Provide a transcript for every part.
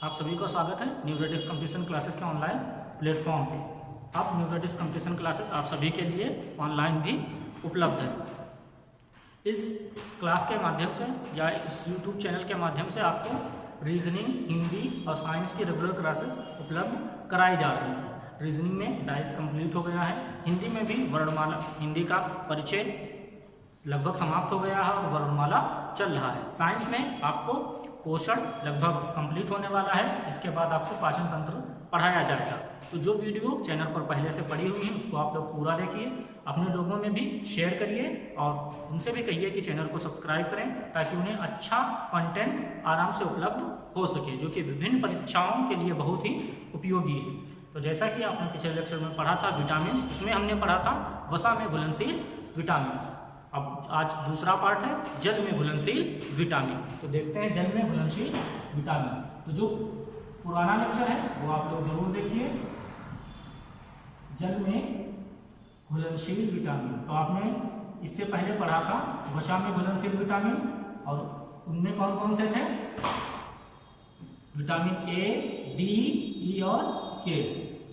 आप सभी का स्वागत है न्यूरेटिक्स कंपटीशन क्लासेस के ऑनलाइन प्लेटफॉर्म पे। अब न्यूरेटिक्स कंपटीशन क्लासेस आप सभी के लिए ऑनलाइन भी उपलब्ध है। इस क्लास के माध्यम से या इस यूट्यूब चैनल के माध्यम से आपको रीजनिंग, हिंदी और साइंस की रेगुलर क्लासेस उपलब्ध कराई जा रही है। रीजनिंग में डाइस कंप्लीट हो गया है, हिंदी में भी वर्णमाला, हिंदी का परिचय लगभग समाप्त हो गया है और वर्णमाला चल रहा है। साइंस में आपको पोषण लगभग कंप्लीट होने वाला है, इसके बाद आपको पाचन तंत्र पढ़ाया जाएगा। तो जो वीडियो चैनल पर पहले से पड़ी हुई है उसको आप लोग पूरा देखिए, अपने लोगों में भी शेयर करिए और उनसे भी कहिए कि चैनल को सब्सक्राइब करें ताकि उन्हें अच्छा कंटेंट आराम से उपलब्ध हो सके, जो कि विभिन्न परीक्षाओं के लिए बहुत ही उपयोगी है। तो जैसा कि आपने पिछले लेक्चर में पढ़ा था विटामिन, उसमें हमने पढ़ा था वसा में घुलनशील विटामिन। अब आज दूसरा पार्ट है जल में घुलनशील विटामिन। तो देखते हैं जल में घुलनशील विटामिन। तो जो पुराना लेक्चर है वो आप लोग जरूर देखिए, जल में घुलनशील विटामिन। तो आपने इससे पहले पढ़ा था वसा में घुलनशील विटामिन और उनमें कौन कौन से थे? विटामिन ए, डी, ई और के।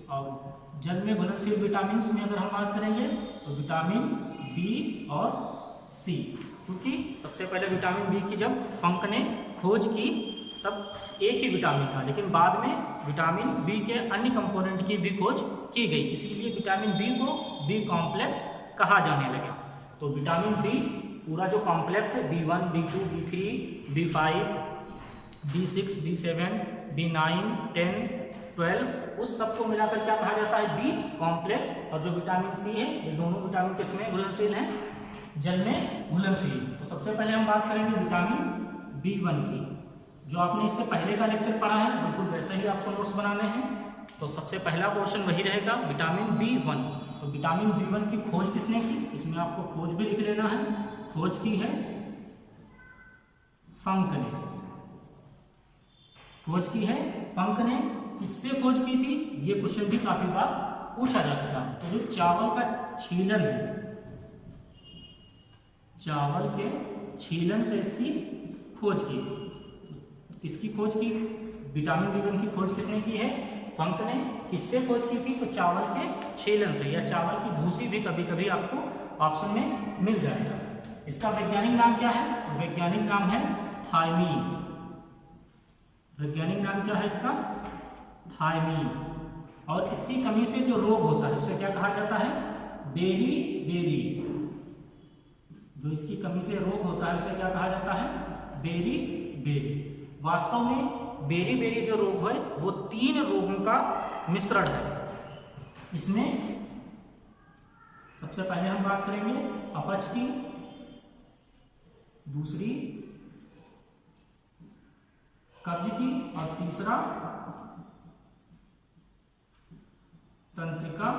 और जल में घुलनशील विटामिन में अगर हम बात करेंगे तो विटामिन बी और सी। क्योंकि सबसे पहले विटामिन बी की जब फंक ने खोज की तब एक ही विटामिन था, लेकिन बाद में विटामिन बी के अन्य कंपोनेंट की भी खोज की गई, इसीलिए विटामिन बी को बी कॉम्प्लेक्स कहा जाने लगा। तो विटामिन बी पूरा जो कॉम्प्लेक्स है B1, B2, B3, B5, B6, B7, B9, 10, 12 उस सबको मिलाकर क्या कहा जाता है? B complex. और जो विटामिन सी है ये दोनों विटामिन किसमें घुलनशील हैं? जल में घुलनशील। तो सबसे पहले हम बात करेंगे विटामिन B1 की। जो आपने इससे पहले का लेक्चर पढ़ा है बिल्कुल वैसे ही आपको नोट्स बनाने हैं। तो सबसे पहला पोर्शन वही रहेगा विटामिन B1। तो विटामिन B1 की खोज किसने की? इसमें आपको खोज भी लिख लेना है। खोज की है फंक ने। खोज की है फंक ने। किससे खोज की थी? ये क्वेश्चन भी काफी बार पूछा जा चुका है। तो जो चावल का छीलन है, चावल के छीलन से इसकी खोज की। किसकी खोज की? विटामिन B1 की खोज किसने की है? फंक ने। किससे खोज की थी? तो चावल के छीलन से, या चावल की भूसी भी कभी कभी आपको ऑप्शन में मिल जाएगा। इसका वैज्ञानिक नाम क्या है? वैज्ञानिक नाम है थायमीन। वैज्ञानिक नाम क्या है इसका? थायमीन। और इसकी कमी से जो रोग होता है उसे क्या कहा जाता है? Beriberi. जो इसकी कमी से रोग होता है उसे क्या कहा जाता है? Beriberi. वास्तव में बेरी बेरी जो रोग है वो 3 रोगों का मिश्रण है। इसमें सबसे पहले हम बात करेंगे अपच की, दूसरी कब्ज की और तीसरा तंत्रिका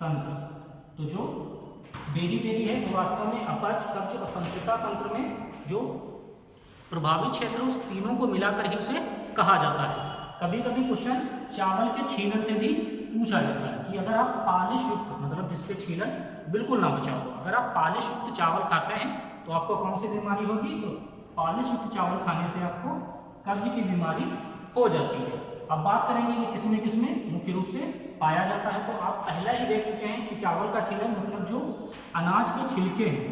तंत्र। तो जो बेरी बेरी है वो वास्तव में अपच, कब्ज और तंत्रिका तंत्र में जो प्रभावित क्षेत्र उस तीनों को मिलाकर ही उसे कहा जाता है। कभी कभी क्वेश्चन चावल के छीलन से भी पूछा जाता है कि अगर आप पालिश युक्त, मतलब जिसपे छीलन बिल्कुल ना बचा हो, अगर आप पालिश युक्त चावल खाते हैं तो आपको कौन सी बीमारी होगी? तो पालिश युक्त चावल खाने से आपको कब्ज की बीमारी हो जाती है। अब बात करेंगे कि किसमें किसमें मुख्य रूप से पाया जाता है। तो आप पहले ही देख चुके हैं कि चावल का छीलन मतलब जो अनाज के छिलके हैं,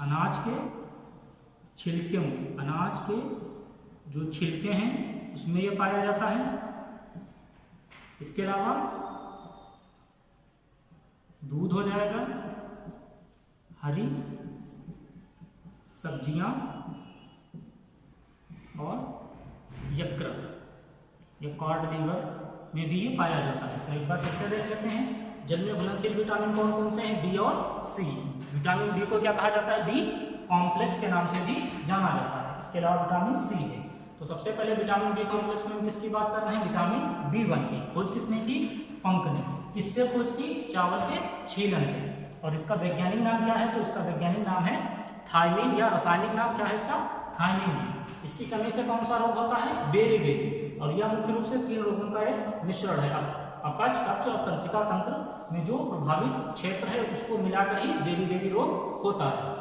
अनाज के छिलके, अनाज के जो छिलके हैं उसमें ये पाया जाता है। इसके अलावा दूध हो जाएगा, हरी सब्जियां और यकृत या कॉर्ड लीवर में भी ये पाया जाता है। तो एक बार फिर से देख लेते हैं जल में घुलनशील विटामिन कौन कौन से हैं? बी और सी। विटामिन बी को क्या कहा जाता है? बी कॉम्प्लेक्स के नाम से भी जाना जाता है। इसके अलावा विटामिन सी है। तो सबसे पहले विटामिन बी कॉम्प्लेक्स में हम किसकी बात कर रहे हैं? विटामिन B1 की। खोज किसने की? फंक ने। किससे खोज की? चावल के छीलन से। और इसका वैज्ञानिक नाम क्या है? तो इसका वैज्ञानिक नाम है थायमीन, या रासायनिक नाम क्या है इसका? थायमीन है। इसकी कमी से कौन सा रोग होता है? Beriberi. और यह मुख्य रूप से 3 रोगों का एक मिश्रण है। अपच, कब्ज और तंत्रिका तंत्र में जो प्रभावित क्षेत्र है उसको मिलाकर ही बेरी बेरी रोग होता है।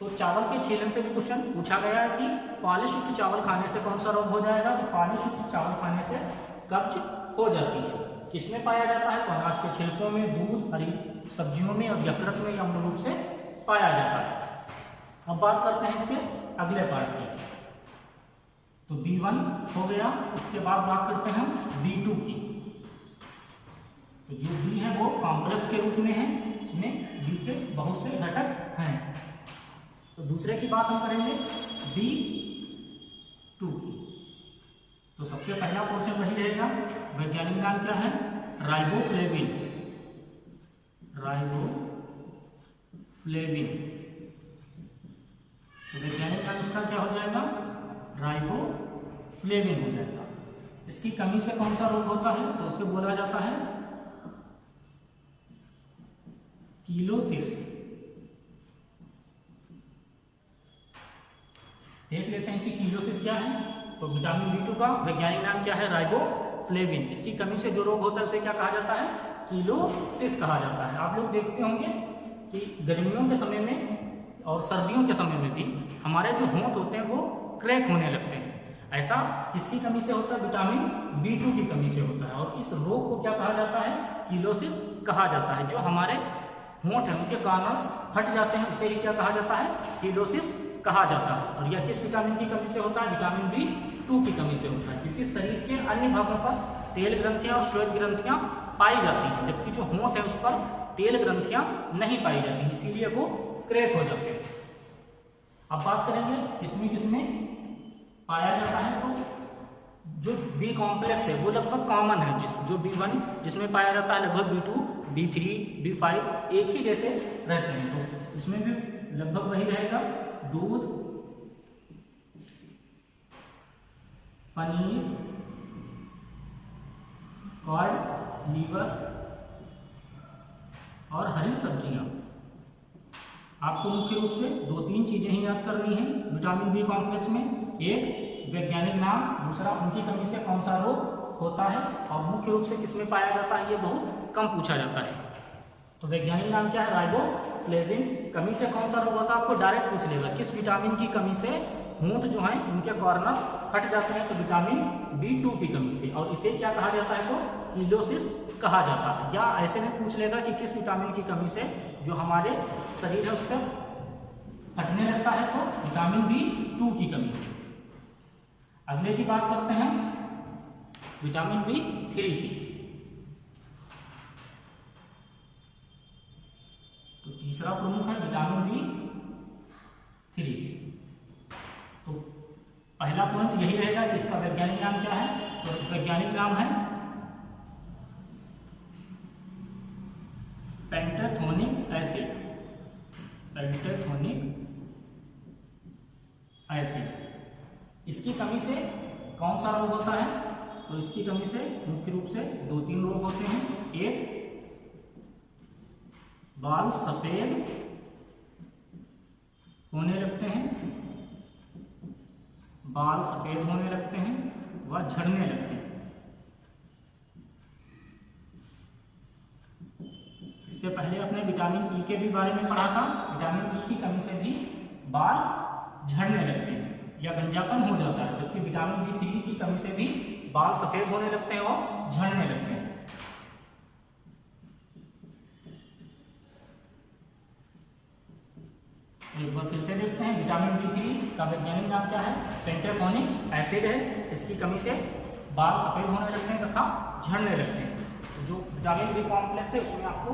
तो चावल के छीलन से भी क्वेश्चन पूछा गया है कि पॉलिश युक्त चावल खाने से कौन सा रोग हो जाएगा। तो पॉलिश युक्त चावल खाने से कब्ज हो जाती है। किसमें पाया जाता है? तो अनाज के छिलकों में, दूध, हरी सब्जियों में और यकृत में या मूल रूप से पाया जाता है। अब बात करते हैं इसके अगले पार्ट की। तो B1 हो गया। इसके बाद बात करते हैं हम B2 की। तो जो B है वो कॉम्प्लेक्स के रूप में है, इसमें B के बहुत से घटक हैं। तो दूसरे की बात हम करेंगे B2 की। तो सबसे पहला क्वेश्चन वही रहेगा, वैज्ञानिक नाम क्या है? राइबोफ्लेविन। राइबोफ्लेविन। तो वैज्ञानिक नाम इसका क्या हो जाएगा? राइबोफ्लेविन हो जाएगा। इसकी कमी से कौन सा रोग होता है? तो उसे बोला जाता है कीलोसिस। देख लेते हैं कि कीलोसिस क्या है। तो विटामिन B2 का वैज्ञानिक नाम क्या है? राइबोफ्लेविन। इसकी कमी से जो रोग होता है उसे क्या कहा जाता है? कीलोसिस कहा जाता है। आप लोग देखते होंगे कि गर्मियों के समय में और सर्दियों के समय में भी हमारे जो होंठ होते हैं वो क्रैक होने लगते हैं। ऐसा किसकी कमी से होता है? विटामिन B2 की कमी से होता है। और इस रोग को क्या कहा जाता है? कीलोसिस कहा जाता है। जो हमारे होंठ है उनके कॉर्नर्स फट जाते हैं, उसे ही क्या कहा जाता है? कीलोसिस कहा जाता है। और यह किस विटामिन की कमी से होता है? विटामिन B2 की कमी से होता है। क्योंकि शरीर के अन्य भागों पर तेल ग्रंथियां और श्वेत ग्रंथियां पाई जाती हैं, जबकि जो होंठ है उस पर तेल ग्रंथियां नहीं पाई जाती हैं, इसीलिए वो क्रैक हो जाते हैं। अब बात करेंगे किसमें किसमें पाया जाता है। तो जो B कॉम्प्लेक्स है वो लगभग कॉमन है। जो B1 जिसमें पाया जाता है लगभग B2, B3, B5 एक ही जैसे रहते हैं। तो इसमें भी लगभग वही रहेगा। दूध, पनीर, कर्ड, लीवर और हरी सब्जियां। आपको मुख्य रूप से 2-3 चीजें ही याद करनी है विटामिन B कॉम्प्लेक्स में। एक वैज्ञानिक नाम, दूसरा उनकी कमी से कौन सा रोग होता है, और मुख्य रूप से किसमें पाया जाता है ये बहुत कम पूछा जाता है। तो वैज्ञानिक नाम क्या है? राइबोफ्लेविन। कमी से कौन सा रोग होता है आपको डायरेक्ट पूछ लेगा। किस विटामिन की कमी से होंठ जो है उनके कॉर्नर फट जाते हैं? तो विटामिन B2 की कमी से। और इसे क्या कहा जाता है? तो कीलोसिस कहा जाता है। या ऐसे में पूछ लेगा कि किस विटामिन की कमी से जो हमारे शरीर है उस पर फटने लगता है? तो विटामिन B2 की कमी से। अगले की बात करते हैं विटामिन B3 की। तो तीसरा प्रमुख है विटामिन B3। तो पहला पॉइंट यही रहेगा कि इसका वैज्ञानिक नाम क्या है। तो वैज्ञानिक नाम है पेंटाथोनिक एसिड। Pantothenic acid. इसकी कमी से कौन सा रोग होता है? तो इसकी कमी से मुख्य रूप से 2-3 रोग होते हैं। एक, बाल सफेद होने लगते हैं, बाल सफेद होने लगते हैं व झड़ने लगते हैं। इससे पहले अपने विटामिन E के भी बारे में पढ़ा था। विटामिन E की कमी से भी बाल झड़ने लगते हैं या गंजापन हो जाता है, जबकि विटामिन B3 की कमी से भी बाल सफेद होने लगते हैं और झड़ने लगते हैं। एक बार फिर से देखते हैं विटामिन B3 का वैज्ञानिक नाम क्या है? पेंटाथोनिक एसिड है। इसकी कमी से बाल सफेद होने लगते हैं तथा झड़ने लगते हैं। तो जो विटामिन B कॉम्प्लेक्स है उसमें आपको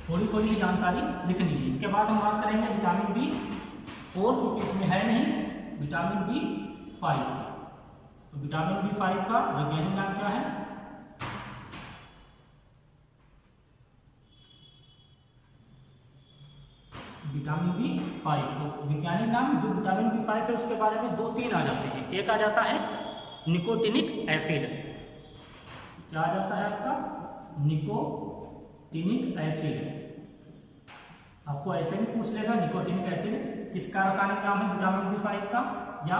थोड़ी थोड़ी जानकारी लिखनी है। इसके बाद हम बात करेंगे विटामिन B4, चूंकि इसमें है नहीं, विटामिन B5 की। तो विटामिन B5 का वैज्ञानिक नाम क्या है? Vitamin B5। तो वैज्ञानिक नाम जो विटामिन B5 है उसके बारे में 2-3 आ जाते हैं। एक आ जाता है निकोटिनिक एसिड। क्या आ जाता है आपका? Nicotinic acid. आपको ऐसे भी पूछ लेगा निकोटिनिक एसिड किसका रासायनिक नाम है विटामिन B5 का, या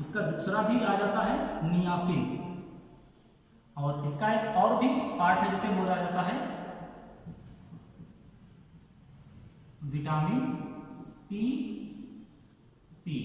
इसका दूसरा भी आ जाता है नियासिन। और इसका एक और भी पार्ट है जिसे बोला जाता है विटामिन पी पी।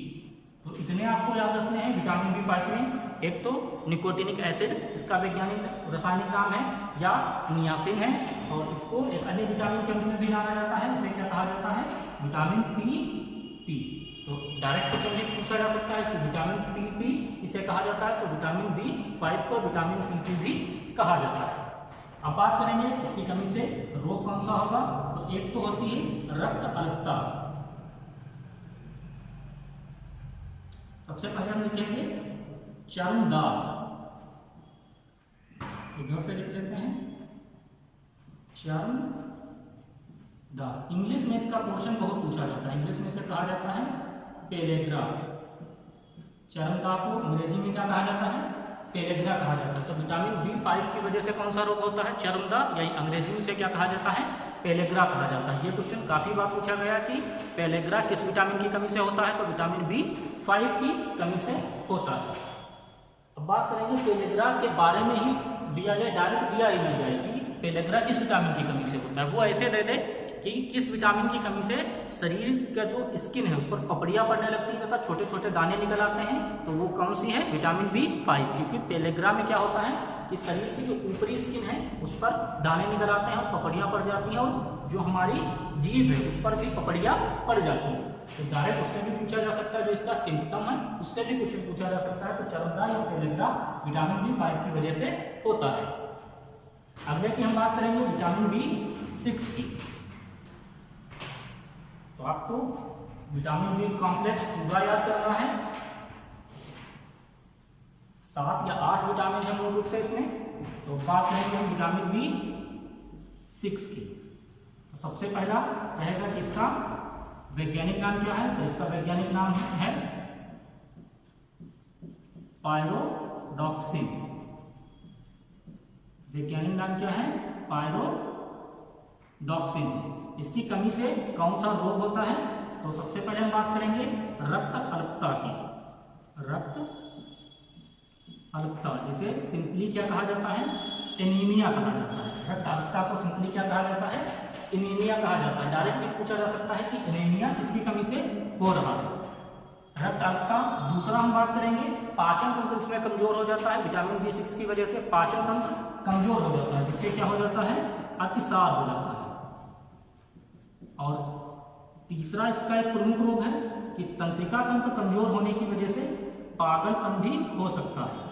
तो इतने आपको याद रखने हैं विटामिन B5 में। एक तो निकोटिनिक एसिड, इसका वैज्ञानिक रासायनिक नाम है या नियासिन है, और इसको एक अन्य विटामिन के रूप में भी जाना जाता है, उसे क्या कहा जाता है, विटामिन पी। तो डायरेक्ट क्वेश्चन भी पूछा जा सकता है कि विटामिन पी किसे कहा जाता है, तो विटामिन B5 को विटामिन पी भी कहा जाता है। अब बात करेंगे इसकी कमी से रोग कौन सा होगा, तो एक तो होती है रक्त अल्पता। सबसे पहले हम लिखेंगे चर्मदाग, इधर से लिख लेते हैं चर्मदाग। इंग्लिश में इसका पोर्शन बहुत पूछा जाता है, इंग्लिश में इसे कहा जाता है पेलेग्रा। चर्मदाग को अंग्रेजी में क्या कहा जाता है, पेलेग्रा कहा जाता है। तो विटामिन B5 की वजह से कौन सा रोग होता है, चर्मदाग, या अंग्रेजी में से क्या कहा जाता है, पेलेग्रा कहा जाता है। ये क्वेश्चन काफी बार पूछा गया कि पेलेग्रा किस विटामिन की कमी से होता है, तो विटामिन B5 की कमी से होता है। अब बात करेंगे पेलेग्रा के बारे में ही दिया जाए, डायरेक्ट दिया ही नहीं जाए कि पेलेग्रा किस विटामिन की कमी से होता है, वो ऐसे दे दे कि किस विटामिन की कमी से शरीर का जो स्किन है उस पर पपड़ियाँ पड़ने लगती है तथा छोटे छोटे दाने निकल आते हैं, तो वो कौन सी है, विटामिन B5। क्योंकि पेलेग्रा में क्या होता है कि शरीर की जो ऊपरी स्किन है उस पर दाने निकल आते हैं और पपड़ियाँ पड़ जाती हैं, और जो हमारी जीभ है उस पर भी पपड़ियाँ पड़ जाती हैं। तो डायरेक्ट उससे भी पूछा जा सकता है, जो इसका सिम्टम है उससे भी क्वेश्चन पूछा जा सकता है। तो चर्मदाग या पेलेग्रा विटामिन B5 की वजह से होता है। अगले की हम बात करेंगे विटामिन B6 की। तो आपको विटामिन B कॉम्प्लेक्स पूरा याद करना है, 7 या 8 विटामिन है मूल रूप से इसमें। तो बात करेंगे हम विटामिन B6 की। तो सबसे पहला रहेगा कि इसका वैज्ञानिक नाम क्या है, तो इसका वैज्ञानिक नाम है पायरोडॉक्सिन। वैज्ञानिक नाम क्या है, पायरोडॉक्सिन। इसकी कमी से कौन सा रोग होता है, तो सबसे पहले हम बात करेंगे रक्त अल्पता की। रक्त अल्पता जिसे सिंपली क्या कहा जाता है, एनीमिया कहा जाता है। रक्त अल्पता को सिंपली क्या कहा जाता है, एनीमिया कहा जाता है। डायरेक्ट भी पूछा जा सकता है कि एनीमिया किसकी कमी से हो रहा है, रक्त अल्पता। दूसरा हम बात करेंगे पाचन तंत्र इसमें कमजोर हो जाता है, विटामिन B6 की वजह से पाचन तंत्र कमजोर हो जाता है, जिससे क्या हो जाता है, अतिसार हो जाता है। और तीसरा इसका एक प्रमुख रोग है कि तंत्रिका तंत्र कमजोर होने की वजह से पागलपन भी हो सकता है।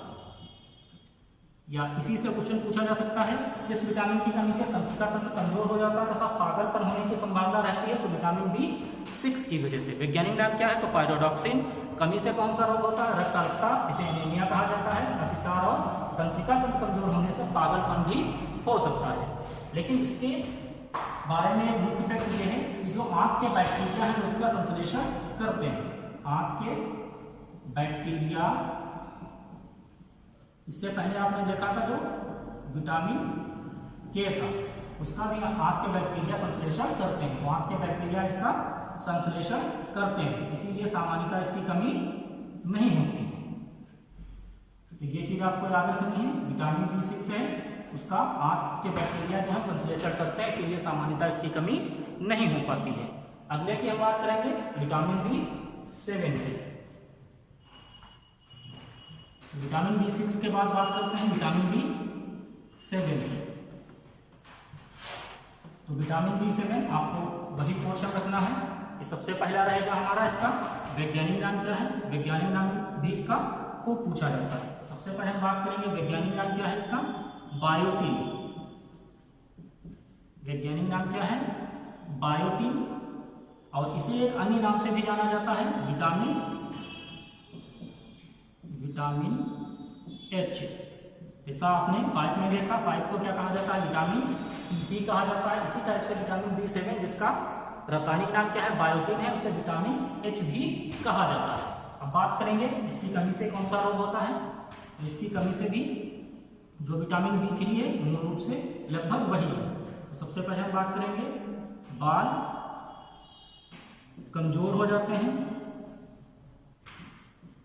या इसी से क्वेश्चन पूछा जा सकता है किस विटामिन की कमी से तंत्रिका तंत्र कमजोर हो जाता है तथा पागलपन होने की संभावना रहती है, तो विटामिन B6 की वजह से। वैज्ञानिक नाम क्या है, तो पायरोडॉक्सिन। कमी से कौन सा रोग होता है, रक्त अल्पता, इसे एनीमिया कहा जाता है। अतिसार और तंत्रिका तंत्र कमजोर होने से पागलपन भी हो सकता है। लेकिन इसके बारे में मुख्य फैक्ट ये है कि जो आंत के बैक्टीरिया है वो इसका संश्लेषण करते हैं। आंत के बैक्टीरिया, इससे पहले आपने देखा था जो विटामिन के था उसका भी आंत के बैक्टीरिया संश्लेषण करते हैं। तो आंत के बैक्टीरिया इसका संश्लेषण करते हैं, इसीलिए सामान्यतः इसकी कमी नहीं होती है। तो ये चीज आपको याद रखनी है, विटामिन B6 है उसका आंत के बैक्टीरिया जो है संश्लेषण करते हैं, इसीलिए सामान्यतः इसकी कमी नहीं हो पाती है। अगले की हम बात करेंगे विटामिन B7 की। विटामिन B6 के बाद बात करते हैं विटामिन B7 की। तो विटामिन B7 आपको वही पोर्शन रखना है। ये सबसे पहला रहेगा हमारा, इसका वैज्ञानिक नाम क्या है, वैज्ञानिक नाम भी इसका को पूछा जाता है। सबसे पहले हम बात करेंगे वैज्ञानिक नाम क्या है इसका, बायोटिन। वैज्ञानिक नाम क्या है, बायोटिन। और इसे एक अन्य नाम से भी जाना जाता है विटामिन H। ऐसा आपने 5 में देखा, 5 को क्या कहा जाता है, विटामिन P कहा जाता है। इसी टाइप से विटामिन B7 जिसका रासायनिक नाम क्या है, बायोटिन है, उसे विटामिन H भी कहा जाता है। अब बात करेंगे इसकी कमी से कौन सा रोग होता है, तो इसकी कमी से भी जो विटामिन B3 है मूल रूप से लगभग वही है। तो सबसे पहले हम बात करेंगे बाल कमजोर हो जाते हैं,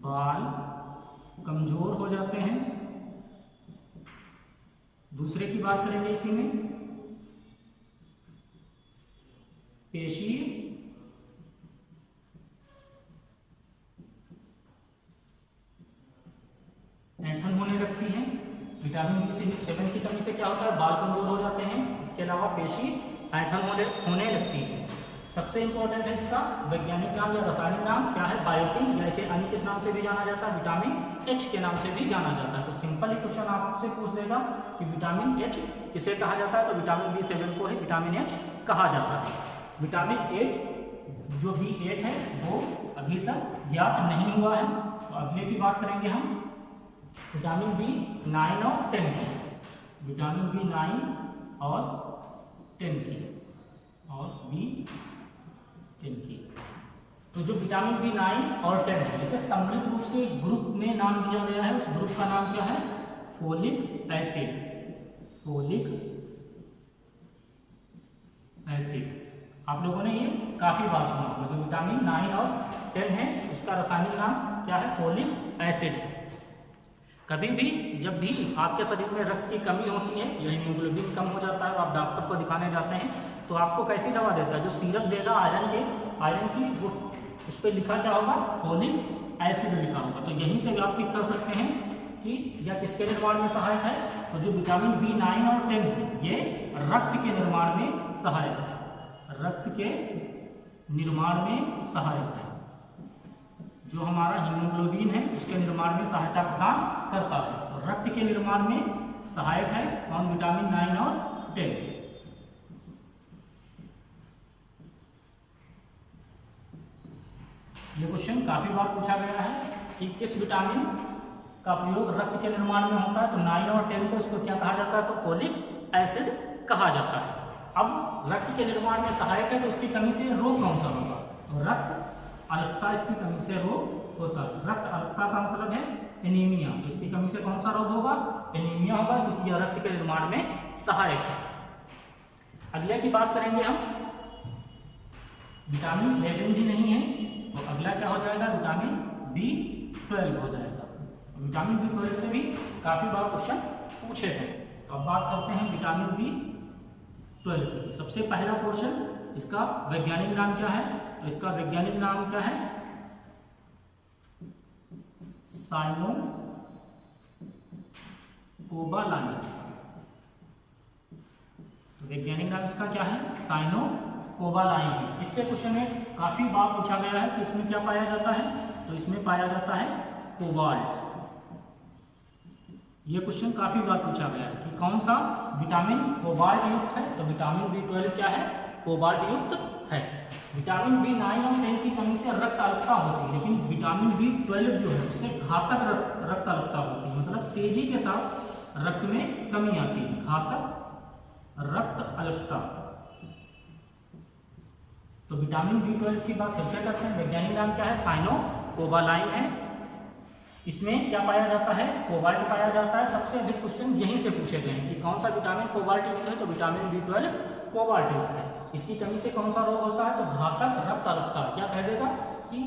बाल कमजोर हो जाते हैं। दूसरे की बात करेंगे इसी में पेशी विटामिन B7 की कमी से क्या होता है, बाल कमजोर हो जाते हैं। इसके अलावा पेशी ऐंठन होने लगती है। सबसे इंपॉर्टेंट है इसका वैज्ञानिक नाम या रासायनिक नाम क्या है, बायोटिन, या इसे अन्य किस नाम से भी जाना जाता है, विटामिन H के नाम से भी जाना जाता है। तो सिंपल ही क्वेश्चन आपसे पूछ देगा कि विटामिन H किसे कहा जाता है, तो विटामिन B7 को ही विटामिन H कहा जाता है। विटामिन 8 जो B8 है वो अभी तक ज्ञात नहीं हुआ है। तो अगले की बात करेंगे हम विटामिन B9 और 10 की, विटामिन B9 और 10 की और B10 की। तो जो विटामिन B9 और 10 है इसे सम्मिलित रूप से ग्रुप में नाम दिया गया है। उस ग्रुप का नाम क्या है, फोलिक एसिड, फोलिक एसिड। आप लोगों ने ये काफी बार सुना होगा। जो विटामिन 9 और 10 है उसका रासायनिक नाम क्या है, फोलिक एसिड है। कभी भी जब भी आपके शरीर में रक्त की कमी होती है या हीमोग्लोबिन कम हो जाता है और आप डॉक्टर को दिखाने जाते हैं तो आपको कैसी दवा देता है, जो सिरप देगा आयरन की, वो उस पर लिखा क्या होगा, फोलिक एसिड लिखा होगा। तो यहीं से भी आप पिक कर सकते हैं कि यह किसके निर्माण में सहायक है। तो जो विटामिन B9 और 10 है ये रक्त के निर्माण में सहायक है, रक्त के निर्माण में सहायक है। जो हमारा हीमोग्लोबिन है उसके निर्माण में सहायता प्रदान करता है। तो रक्त के निर्माण में सहायक है कौन, विटामिन 9 और 10। ये क्वेश्चन काफी बार पूछा गया है कि किस विटामिन का प्रयोग रक्त के निर्माण में होता है। तो 9 और 10 को इसको क्या कहा जाता है, तो फोलिक एसिड कहा जाता है। अब रक्त के निर्माण में सहायक है तो इसकी कमी से रोग कौन सा होगा, तो रक्त अल्पता इसकी कमी से रोग होता है। रक्त अल्पता का मतलब है एनीमिया। तो इसकी कमी से कौन सा रोग होगा, एनीमिया होगा, क्योंकि यह रक्त के निर्माण में सहायक है। अगले की बात करेंगे हम, विटामिन 11 भी नहीं है तो अगला क्या हो जाएगा, विटामिन B12 हो जाएगा। विटामिन B12 से भी काफी बार क्वेश्चन पूछे थे। तो अब बात करते हैं विटामिन B12 की। सबसे पहला क्वेश्चन, इसका वैज्ञानिक नाम क्या है, तो इसका वैज्ञानिक नाम क्या है, साइनोकोबालाइन। तो वैज्ञानिक नाम इसका क्या है, साइनोकोबालाइन है। इससे क्वेश्चन में काफी बार पूछा गया है कि इसमें क्या पाया जाता है, तो इसमें पाया जाता है कोबाल्ट। ये क्वेश्चन काफी बार पूछा गया है कि कौन सा विटामिन कोबाल्ट युक्त है, तो विटामिन B12 क्या है, कोबाल्ट युक्त है। विटामिन B9 और 10 की कमी से रक्त अल्पता होती है, लेकिन विटामिन B12 जो है उससे घातक रक्त अल्पता होती है, मतलब तेजी के साथ रक्त में कमी आती है, घातक रक्त अल्पता। तो विटामिन B12 की बात फिर से करते हैं। वैज्ञानिक नाम क्या है, साइनोकोबालाइन है। इसमें क्या पाया जाता है, कोबाल्ट पाया जाता है। सबसे अधिक क्वेश्चन यहीं से पूछे गए हैं कि कौन सा विटामिन कोबाल्ट युक्त है, तो विटामिन B12 कोबाल्ट युक्त है। इसकी कमी से कौन सा रोग होता है, तो घातक रक्त अल्पता। क्या कह देगा कि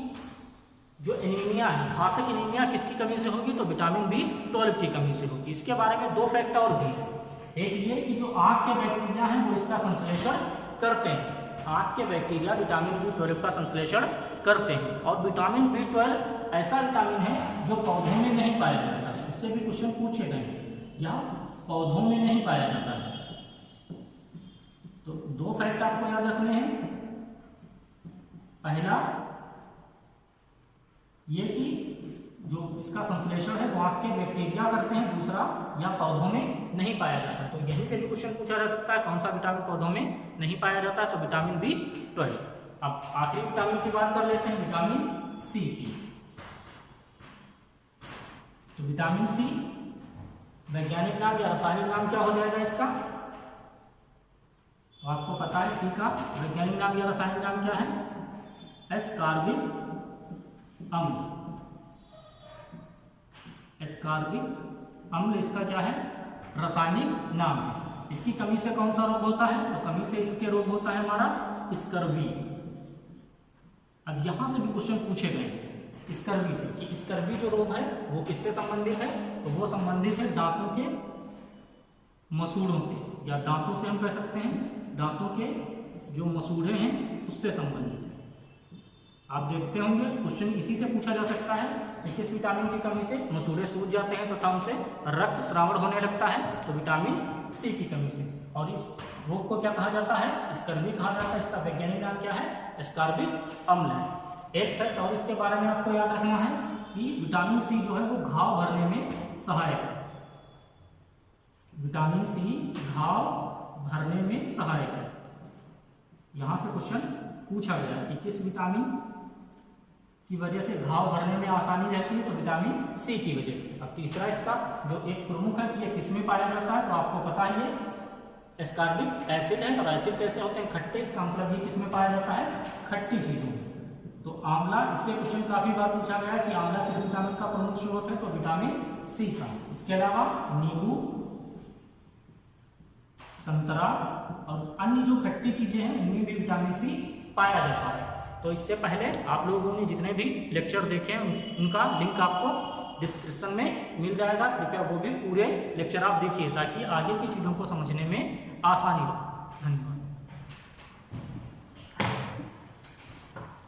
जो एनीमिया है, घातक एनीमिया किसकी कमी से होगी, तो विटामिन B12 की कमी से होगी। इसके बारे में दो फैक्ट और भी है। एक ये कि जो आंख के बैक्टीरिया हैं वो इसका संश्लेषण करते हैं, आंख के बैक्टीरिया विटामिन B12 का संश्लेषण करते हैं। और विटामिन B12 ऐसा विटामिन है जो पौधों में नहीं पाया जाता है। इससे भी क्वेश्चन पूछे गए हैं, या पौधों में नहीं पाया जाता है। तो दो फैक्ट आपको याद रखने हैं। पहला ये कि जो इसका संश्लेषण है वो आंख के बैक्टीरिया करते हैं, दूसरा या पौधों में नहीं पाया जाता। तो यहीं से भी क्वेश्चन पूछा जा सकता है कौन सा विटामिन पौधों में नहीं पाया जाता, तो विटामिन B12। अब आखिरी विटामिन की बात कर लेते हैं, विटामिन C की। तो विटामिन C वैज्ञानिक नाम या रासायनिक नाम क्या हो जाएगा इसका, तो आपको पता है C का वैज्ञानिक नाम या रासायनिक नाम क्या है, एस्कॉर्बिक अम्ल। एस्कॉर्बिक अम्ल इसका क्या है, रासायनिक नाम है। इसकी कमी से कौन सा रोग होता है, तो कमी से इसके रोग होता है हमारा स्कर्वी। अब यहां से भी क्वेश्चन पूछे गए स्कर्वी से कि स्कर्वी जो रोग है वो किससे संबंधित है, तो वो संबंधित है दांतों के मसूड़ों से, या दांतों से हम कह सकते हैं, दांतों के जो मसूड़े हैं उससे संबंधित है। आप देखते होंगे क्वेश्चन इसी से पूछा जा सकता है कि किस विटामिन की कमी से मसूड़े सूज जाते हैं तथा उनसे रक्त स्रावण होने लगता है, तो विटामिन सी की कमी से। और इस रोग को क्या कहा जाता है? स्कर्वी कहा जाता है। इसका वैज्ञानिक नाम क्या है? स्कॉर्बिक अम्ल है। एक फैक्ट और इसके बारे में आपको याद रखना है कि विटामिन सी जो है वो घाव भरने में सहायक है। विटामिन सी घाव भरने में सहायक है। यहां से क्वेश्चन पूछा गया है कि किस विटामिन की वजह से घाव भरने में आसानी रहती है, तो विटामिन सी की वजह से। अब तीसरा इसका जो एक प्रमुख है कि ये किस में पाया जाता है, तो आपको पता है ये एस्कॉर्बिक एसिड है। और एसिड कैसे होते हैं? खट्टे। इसका मतलब ये किस में पाया जाता है? खट्टी चीजों में। तो आंवला, इससे क्वेश्चन काफी बार पूछा गया है कि आंवला किस विटामिन का प्रमुख स्रोत है, तो विटामिन सी का। इसके अलावा नींबू, संतरा और अन्य जो खट्टी चीजें हैं उनमें भी विटामिन सी पाया जाता है। तो इससे पहले आप लोगों ने जितने भी लेक्चर देखे हैं उनका लिंक आपको डिस्क्रिप्शन में मिल जाएगा। कृपया वो भी पूरे लेक्चर आप देखिए ताकि आगे की चीज़ों को समझने में आसानी हो। धन्यवाद।